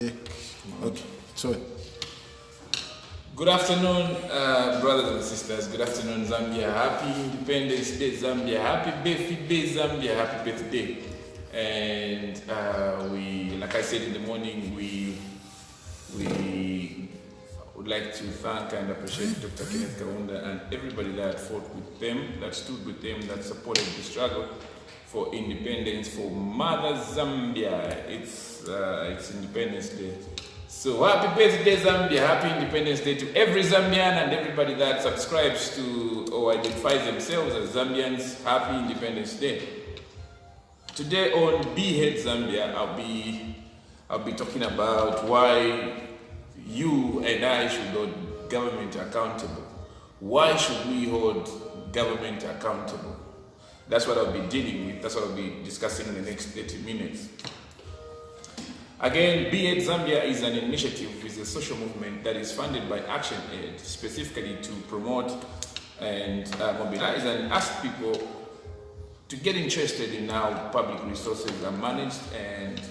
Okay, sorry. Good afternoon, brothers and sisters. Good afternoon, Zambia. Happy Independence Day, Zambia. Happy birthday, Zambia. Happy birthday. And we, like I said in the morning, we would like to thank and appreciate Dr. Kenneth Kaunda and everybody that fought with them, that stood with them, that supported the struggle for independence, for Mother Zambia. It's Independence Day. So happy birthday, Zambia. Happy Independence Day to every Zambian and everybody that subscribes to or identifies themselves as Zambians. Happy Independence Day. Today on HEARD Zambia, I'll be talking about why you and I should hold government accountable. Why should we hold government accountable? That's what I'll be dealing with. That's what I'll be discussing in the next 30 minutes. Again, HEARD Zambia is an initiative, is a social movement that is funded by Action Aid, specifically to promote and mobilize and ask people to get interested in how public resources are managed and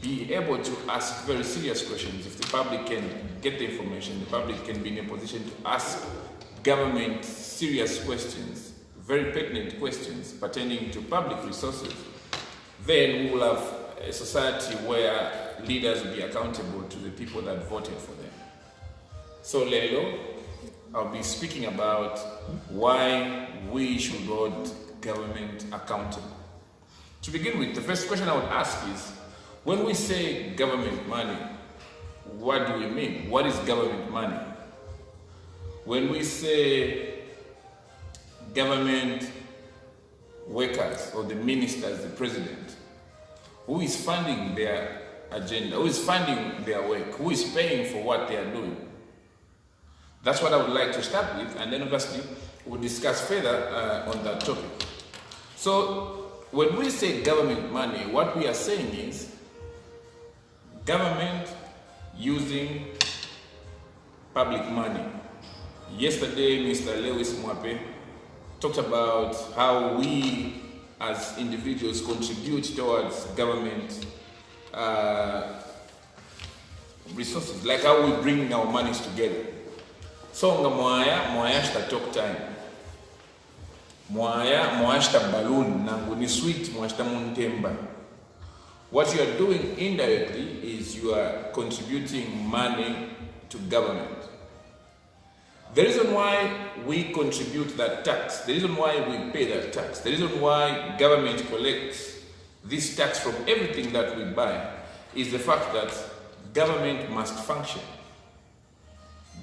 be able to ask very serious questions. If the public can get the information, the public can be in a position to ask government serious questions, very pertinent questions pertaining to public resources, then we will have a society where leaders will be accountable to the people that voted for them. So Lelo, I'll be speaking about why we should hold government accountable. To begin with, the first question I would ask is, when we say government money, what do we mean? What is government money? When we say government workers or the ministers, the president, who is funding their agenda? Who is funding their work? Who is paying for what they are doing? That's what I would like to start with, and then obviously we'll discuss further on that topic. So when we say government money, what we are saying is government using public money. Yesterday, Mr. Lewis Mwape talked about how we as individuals contribute towards government resources, like how we bring our monies together. So mwaya shta talk time, mwaya shta balloon, nangu ni sweet, mwaya shta muntemba. What you are doing indirectly is you are contributing money to government. The reason why we contribute that tax, the reason why we pay that tax, the reason why government collects this tax from everything that we buy is the fact that government must function.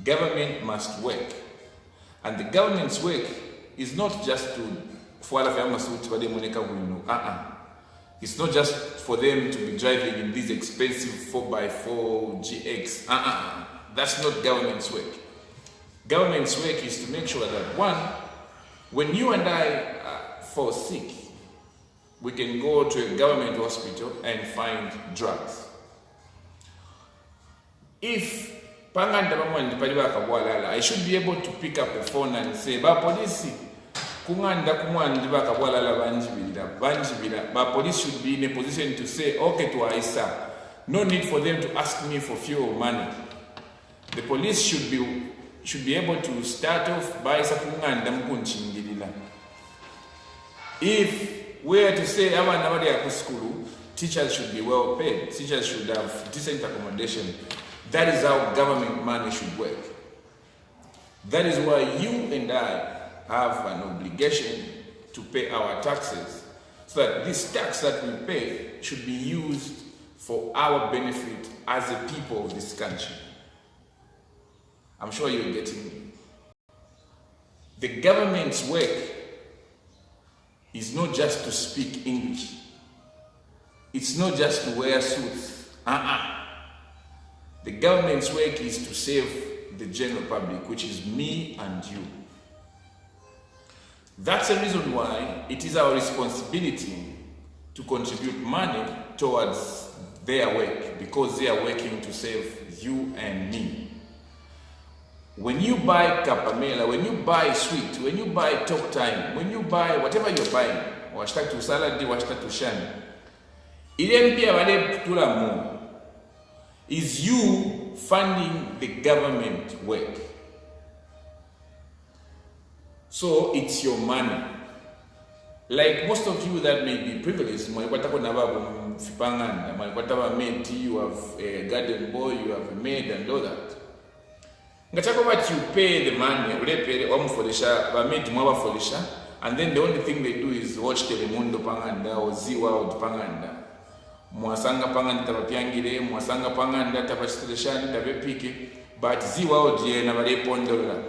Government must work. And the government's work is not just to, it's not just for them to be driving in these expensive 4x4 GX. That's not government's work. Government's work is to make sure that, one, when you and I fall sick, we can go to a government hospital and find drugs. If I should be able to pick up the phone and say, police should be in a position to say, okay, to Aisa, no need for them to ask me for fuel money. The police should be able to start off by if we are to say school, teachers should be well paid, teachers should have decent accommodation. That is how government money should work. That is why you and I have an obligation to pay our taxes, so that this tax that we pay should be used for our benefit as a people of this country. I'm sure you're getting me. The government's work is not just to speak English. It's not just to wear suits. The government's work is to save the general public, which is me and you. That's the reason why it is our responsibility to contribute money towards their work, because they are working to save you and me. When you buy Kapamela, when you buy sweet, when you buy talk time, when you buy whatever you're buying, washta to salad, washta to shan, ile mpia wale tula mu. is you funding the government work. So it's your money. Like most of you that may be privileged, you have a garden boy, you have a maid and all that. What you pay the money, and then the only thing they do is watch Telemundo Panganda or Ziwa Panganda. Mwasanga Panganda Tabapiangire, Mwasanga Panganda Tabastileshani Tabepiki, but Ziwa Navare Pondola.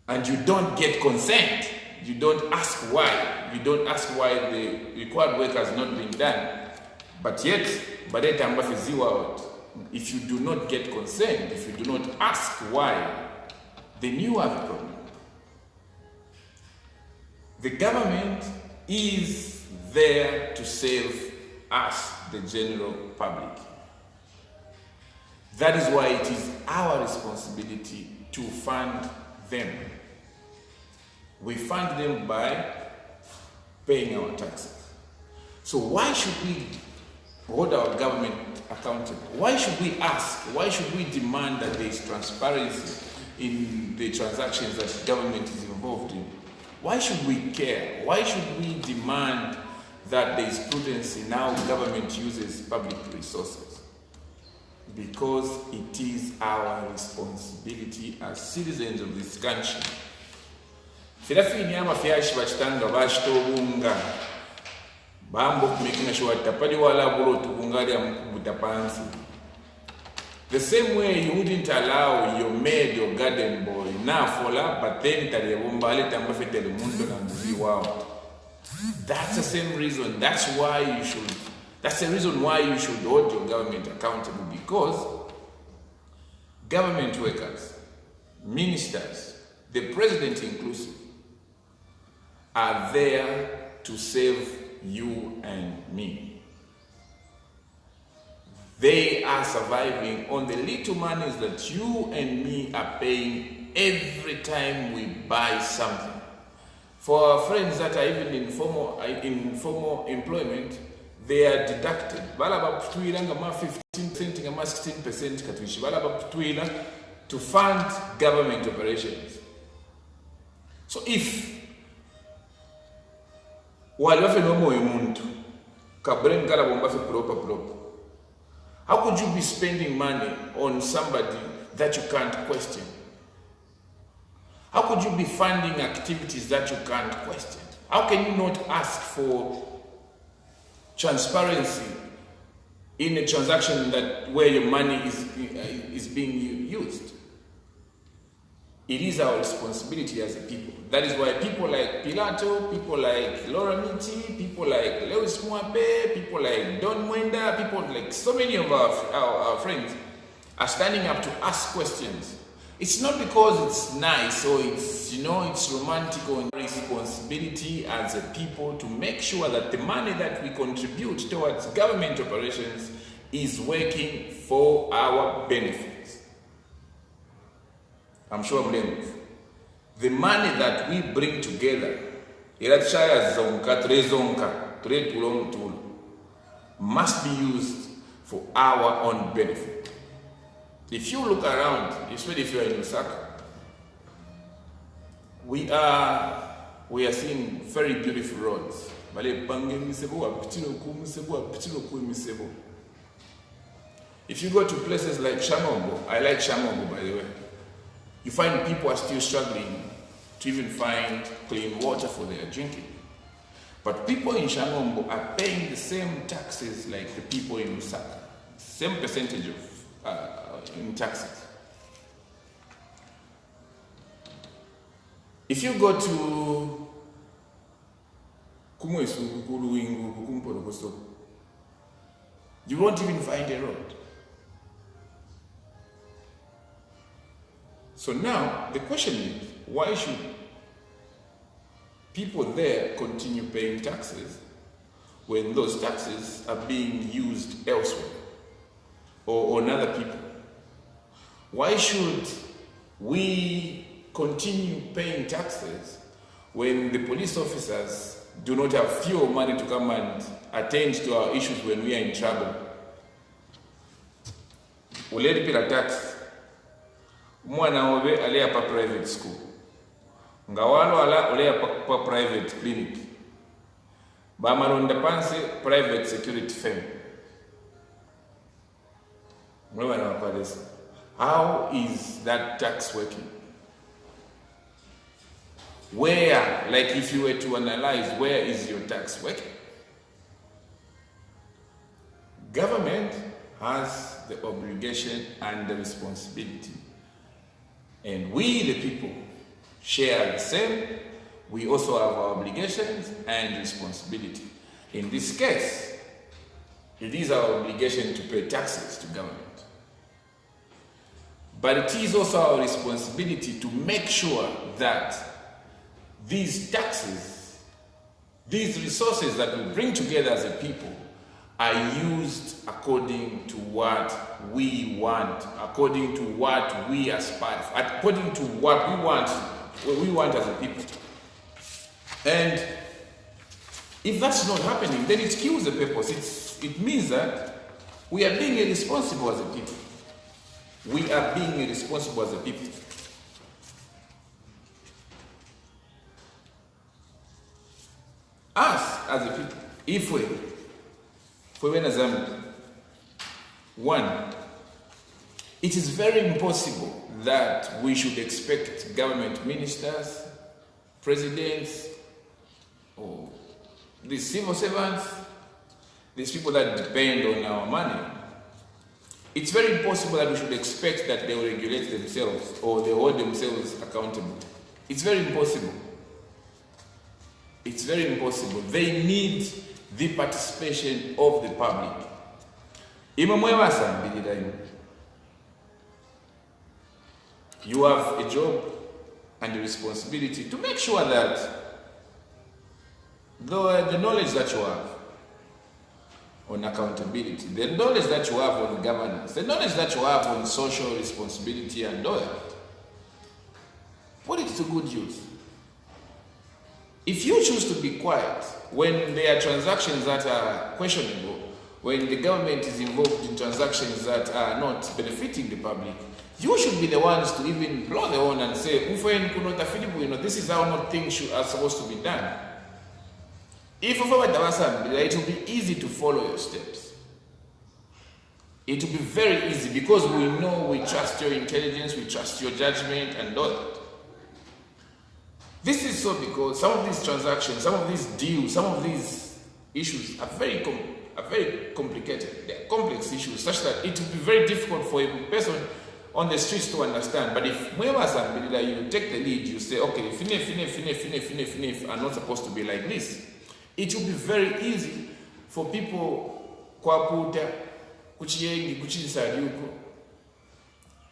And you don't get consent. You don't ask why. You don't ask why the required work has not been done. But yet, by the time of Ziwa, if you do not get consent, if you do not ask why, then you have a problem. The government is there to save us, the general public. That is why it is our responsibility to fund them. We fund them by paying our taxes. So why should we hold our government accountable? Why should we ask? Why should we demand that there is transparency in the transactions that government is involved in? Why should we care? Why should we demand that there is prudence in how government uses public resources? Because it is our responsibility as citizens of this country. Filafini fiashi bachitanga bachitobunga bambo making sure tapadi wala buro tukungali mkubuta pansi. The same way you wouldn't allow your maid, your garden boy, na fola, but then tarebombale tambafe Telemundo na mbuzi wao. That's the same reason. That's the reason why you should hold your government accountable, because government workers, ministers, the president inclusive, are there to save you and me. They are surviving on the little monies that you and me are paying every time we buy something. For our friends that are even in formal employment, they are deducted. Balaba putwila ngama 15%, ngama 16% katuishi. Balaba putwila to fund government operations. So if waliwafe nomo emuntu kabren kala bombafe proper, how could you be spending money on somebody that you can't question? How could you be funding activities that you can't question? How can you not ask for transparency in a transaction where your money is being used? It is our responsibility as a people. That is why people like Pilato, people like Laura Miti, people like Lewis Mwape, people like Don Mwenda, people like so many of our friends are standing up to ask questions. It's not because it's nice or it's romantic or responsibility as a people to make sure that the money that we contribute towards government operations is working for our benefits. I'm sure I'm learning. The money that we bring together, must be used for our own benefit. If you look around, especially if you are in Lusaka, we are seeing very beautiful roads. If you go to places like Shamombo, I like Shamombo by the way, you find people are still struggling to even find clean water for their drinking. But people in Shamombo are paying the same taxes like the people in Lusaka, same percentage of in taxes. If you go to you won't even find a road. So now the question is, why should people there continue paying taxes when those taxes are being used elsewhere or on other people? Why should we continue paying taxes when the police officers do not have fuel money to come and attend to our issues when we are in trouble? uleripira tax umwana wobe aleya pa private school nga walwala oleya pa private clinic bamalonda pansi private security firm. How is that tax working? Where, like if you were to analyze, where is your tax working? Government has the obligation and the responsibility, and we the people share the same. We also have our obligations and responsibility. In this case, it is our obligation to pay taxes to government. But it is also our responsibility to make sure that these taxes, these resources that we bring together as a people, are used according to what we want, according to what we aspire for, according to what we want as a people. And if that's not happening, then it kills the purpose. It means that we are being irresponsible as a people. We are being irresponsible as a people. Us as a people, if we're in Zambia, one, it is very impossible that we should expect government ministers, presidents, or these civil servants, these people that depend on our money. It's very impossible that we should expect that they will regulate themselves or they hold themselves accountable. It's very impossible. It's very impossible. They need the participation of the public. You have a job and a responsibility to make sure that the knowledge that you have on accountability, the knowledge that you have on governance, the knowledge that you have on social responsibility and all that, put it to good use. If you choose to be quiet when there are transactions that are questionable, when the government is involved in transactions that are not benefiting the public, you should be the ones to even blow the horn and say, this is how things are supposed to be done. If it will be easy to follow your steps. It will be very easy because we know, we trust your intelligence, we trust your judgment and all that. This is so because some of these transactions, some of these deals, some of these issues are very complicated. They are complex issues such that it will be very difficult for a person on the streets to understand. But if you take the lead, you say, okay, finif are not supposed to be like this. It will be very easy for people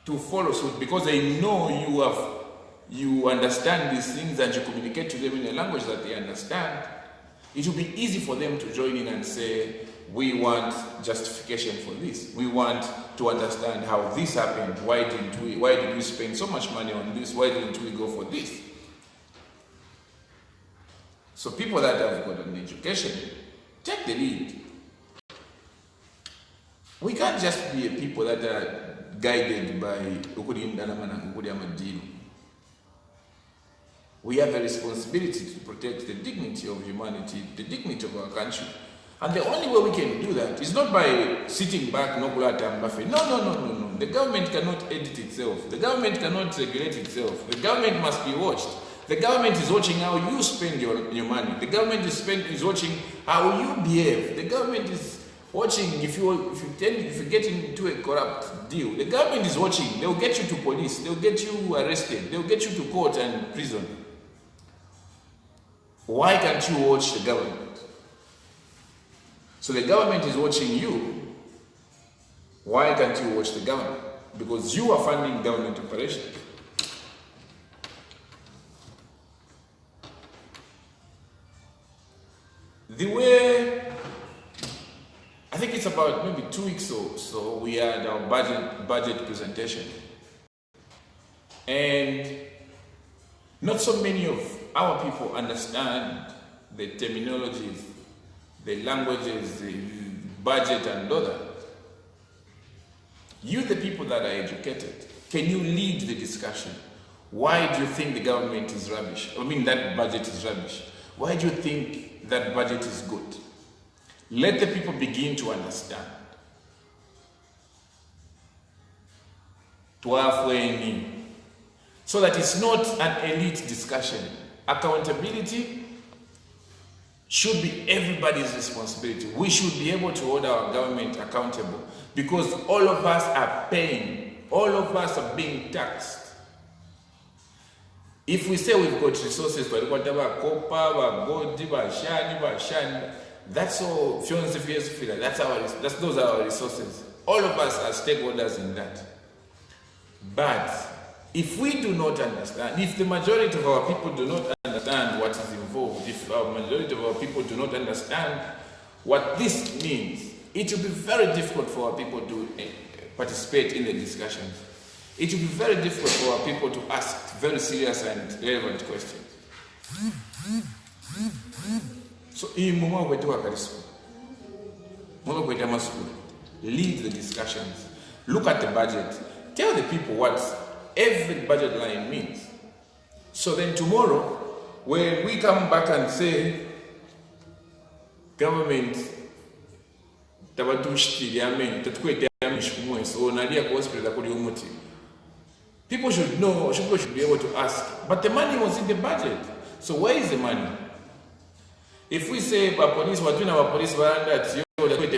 to follow suit because they know you understand these things and you communicate to them in a language that they understand. It will be easy for them to join in and say, we want justification for this. We want to understand how this happened. Why did we spend so much money on this? Why didn't we go for this? So people that have got an education, take the lead. We can't just be a people that are guided by we have a responsibility to protect the dignity of humanity, the dignity of our country. And the only way we can do that is not by sitting back, no. The government cannot edit itself. The government cannot regulate itself. The government must be watched. The government is watching how you spend your money. The government is watching how you behave. The government is watching if you get into a corrupt deal. The government is watching. They'll get you to police. They'll get you arrested. They'll get you to court and prison. Why can't you watch the government? So the government is watching you. Why can't you watch the government? Because you are funding government operations. The way, I think it's about maybe 2 weeks or so, we had our budget presentation. And not so many of our people understand the terminologies, the languages, the budget and all that. You, the people that are educated, can you lead the discussion? Why do you think the government is rubbish? I mean, that budget is rubbish. Why do you think that budget is good? Let the people begin to understand. So that it's not an elite discussion. Accountability should be everybody's responsibility. We should be able to hold our government accountable because all of us are paying. All of us are being taxed. If we say we've got resources, that's all. Those are our resources. All of us are stakeholders in that. But if we do not understand, if the majority of our people do not understand what is involved, if our majority of our people do not understand what this means, it will be very difficult for our people to participate in the discussions. It will be very difficult for our people to ask very serious and relevant questions. So, lead the discussions. Look at the budget. Tell the people what every budget line means. So then tomorrow, when we come back and say, government, people should know, people should be able to ask, but the money was in the budget. So where is the money? If we say, police, what do our police that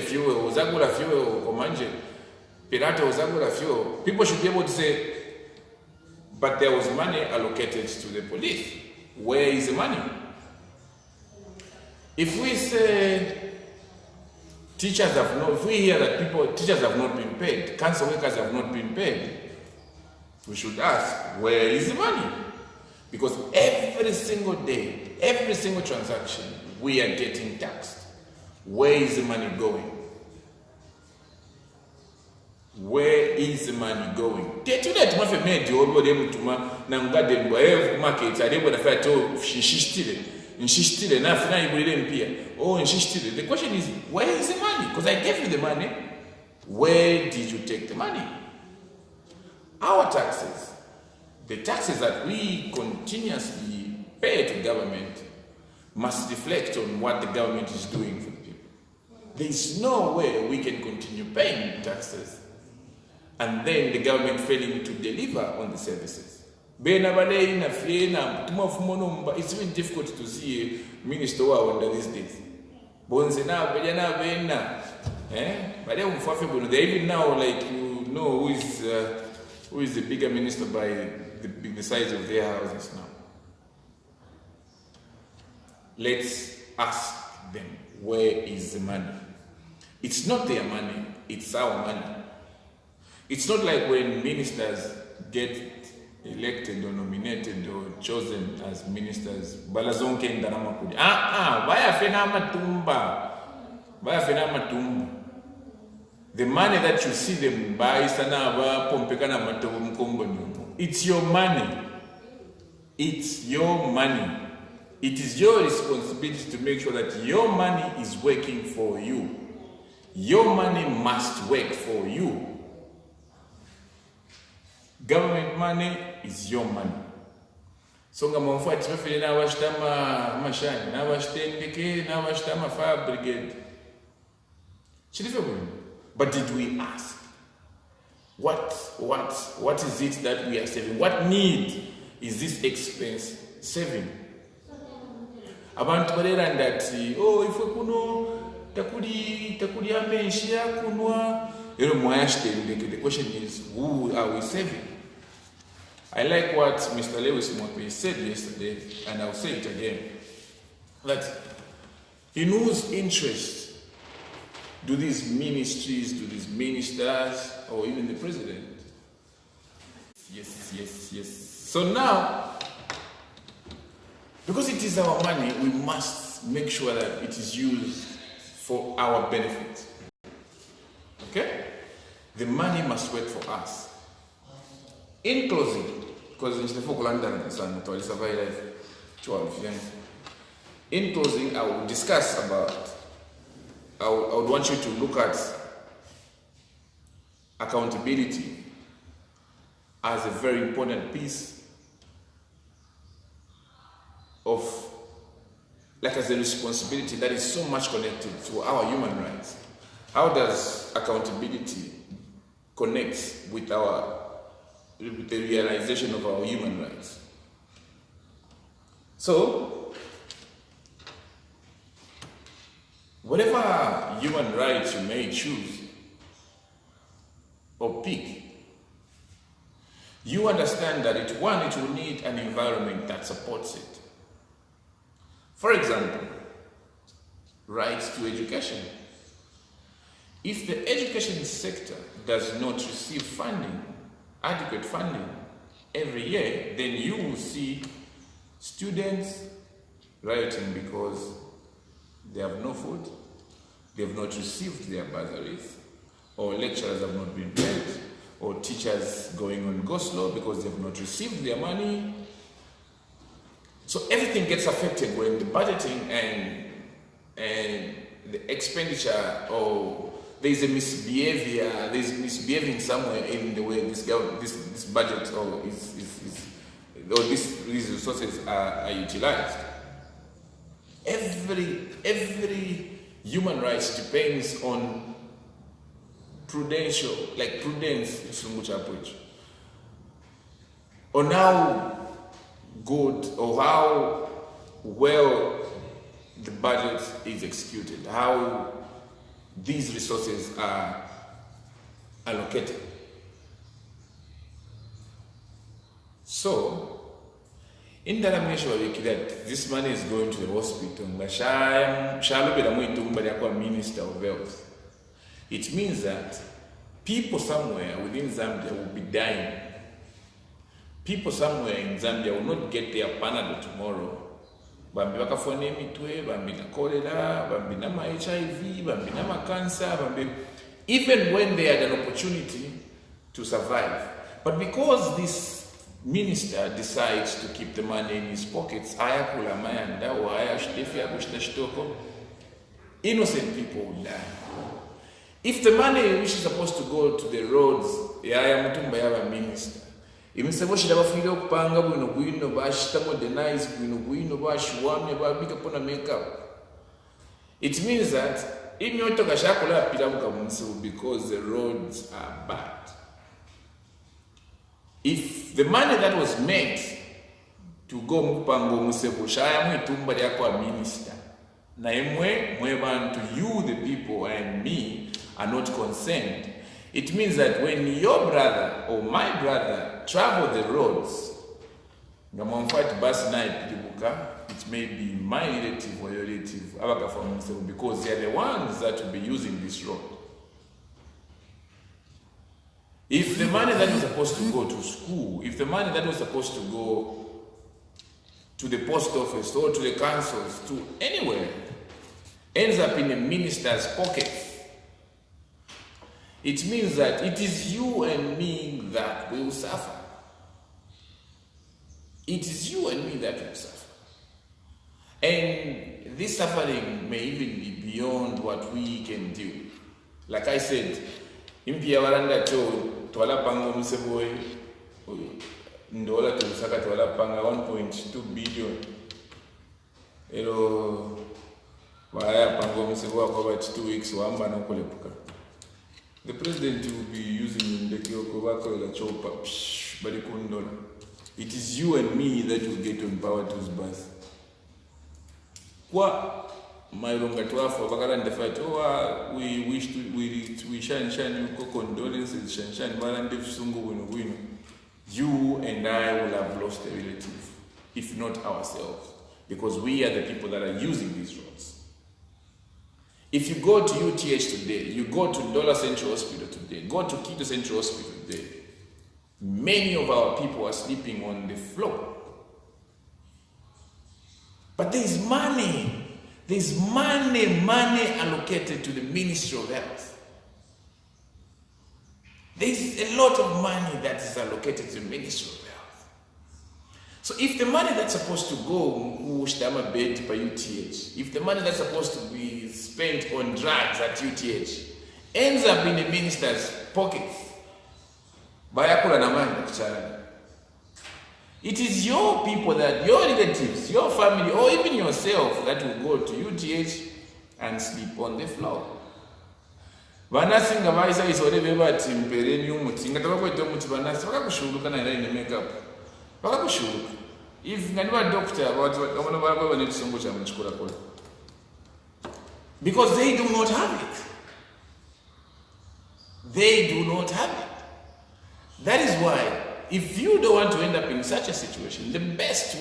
fuel, Zagula fuel, Komanje, Pilato, Zagula fuel, people should be able to say, but there was money allocated to the police. Where is the money? If we say teachers have not, if we hear that teachers have not been paid, council workers have not been paid, we should ask, where is the money? Because every single day, every single transaction, we are getting taxed. Where is the money going? Where is the money going? The question is, where is the money? Because I gave you the money. Where did you take the money? Our taxes, the taxes that we continuously pay to government, must reflect on what the government is doing for the people. There is no way we can continue paying taxes and then the government failing to deliver on the services. It's even difficult to see a minister under these days. They even now, like, you know who is the bigger minister by the size of their houses now. Let's ask them, where is the money? It's not their money, it's our money. It's not like when ministers get elected or nominated or chosen as ministers. Baya fena matumba. The money that you see them buy, it's your money. It's your money. It is your responsibility to make sure that your money is working for you. Your money must work for you. Government money is your money. So fire brigade. But did we ask? What is it that we are saving? What need is this expense saving? Abantu balera ndati, if we kuno takuli amenshia kunwa. The question is, who are we saving? I like what Mr. Lewis Mokwe said yesterday, and I'll say it again, that in whose interest do these ministries, do these ministers, or even the president? Yes. So now, because it is our money, we must make sure that it is used for our benefit. Okay? The money must work for us. In closing, because in closing, I will discuss about, I would want you to look at accountability as a very important piece of, like, as a responsibility that is so much connected to our human rights. How does accountability connect with the realization of our human rights? So, whatever human rights you may choose or pick, you understand that it will need an environment that supports it. For example, rights to education. If the education sector does not receive funding, adequate funding every year, then you will see students rioting because they have no food, they have not received their bursaries, or lecturers have not been paid, or teachers going on go slow because they have not received their money. So everything gets affected when the budgeting and the expenditure, or there's a misbehavior, there's misbehaving somewhere in the way this budget or these resources are utilized. Every human rights depends on prudence, on how good or how well the budget is executed, how these resources are allocated. So, in that I'm sure that this money is going to the hospital, Minister of Health. It means that people somewhere within Zambia will be dying. People somewhere in Zambia will not get their Panadol tomorrow. Bambi wakafone mitwe, bambi na cholera, bambi na HIV, bambi na cancer, even when they had an opportunity to survive. But because this minister decides to keep the money in his pockets, innocent people will die. If the money which is supposed to go to the roads, minister, it means that because the roads are bad. If the money that was meant to go mupango musebusha mwitumba lyako minister, na to you the people and me are not concerned, it means that when your brother or my brother travel the roads, it may be my relative or your relative, because they are the ones that will be using this road. If the money that was supposed to go to school, if the money that was supposed to go to the post office or to the councils, to anywhere, ends up in a minister's pocket, it means that it is you and me that will suffer. It is you and me that will suffer. And this suffering may even be beyond what we can do. Like I said, impia waranda cho twala panga mseboy ndola tulisaka twala panga 1.2 billion. Elo waya panga mseboy kwa 2 weeks wamba na kulepuka. The president will be using the Kyoko la chopa bali kundola. It is you and me that will get on power to his birth. Kwa Mailonga Twafa Bakaran the fight, we wish to we shan condolences, shan Marandif Sungu win. You and I will have lost a relative, if not ourselves, because we are the people that are using these roads. If you go to UTH today, you go to Dollar Central Hospital today, go to Quito Central Hospital today, many of our people are sleeping on the floor. But there's money allocated to the Ministry of Health. There's a lot of money that is allocated to the Ministry of Health. So if the money that's supposed to go by UTH, if the money that's supposed to be spent on drugs at UTH ends up in the minister's pockets, bayakula namanga kuchala. It is your people, that your relatives, your family, or even yourself that will go to UTH and sleep on the floor. Vanasinga vaisa isore vevati mpereni umuti ngatakwete umuti vanasi vakakushuluka naira ine makeup vakakushuluka. If ngani va doctor vana vava vane chisongo cha muchikora kola, because they do not have it. They do not have it. That is why, if you don't want to end up in such a situation, the best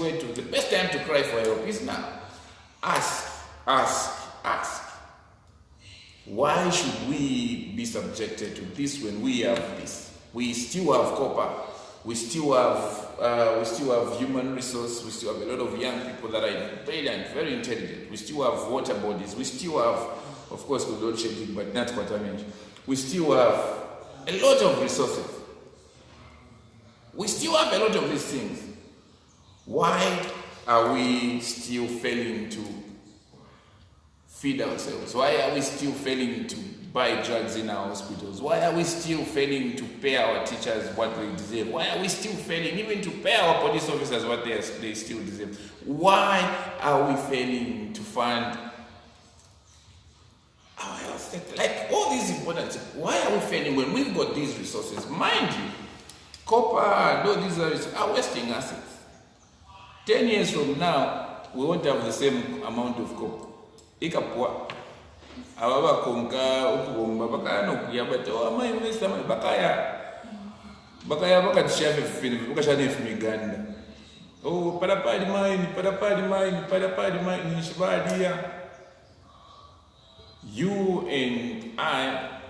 time to cry for help is now. Ask. Why should we be subjected to this when we have this? We still have copper. We still have human resource. We still have a lot of young people that are brilliant, very intelligent. We still have water bodies. We still have, of course, good load shedding, but not what I mentioned. We still have a lot of resources. We still have a lot of these things. Why are we still failing to feed ourselves? Why are we still failing to buy drugs in our hospitals? Why are we still failing to pay our teachers what they deserve? Why are we still failing even to pay our police officers what they still deserve? Why are we failing to fund our health sector? Like all these important things. Why are we failing when we've got these resources? Mind you, copper and all these are wasting assets. 10 years from now, we won't have the same amount of copper. Ikapwa ababa konka ukubomba bakaya nokuyabata ama investor bakaya bakatshave fini bakashane fimiganda parapadi mine shibadia. You and I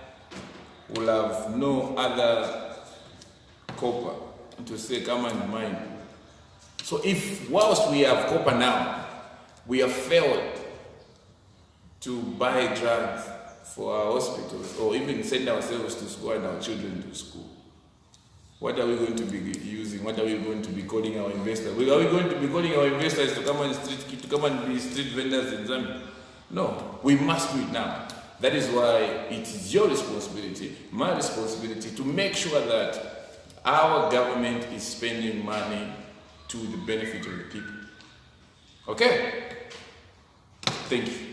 will have no other copper to say come and mine. So if whilst we have copper now, we have failed to buy drugs for our hospitals or even send ourselves to school and our children to school, what are we going to be using? What are we going to be calling our investors? Are we going to be calling our investors to come and be street vendors in Zambia? No, we must do it now. That is why it is your responsibility, my responsibility, to make sure that our government is spending money to the benefit of the people. Okay? Thank you.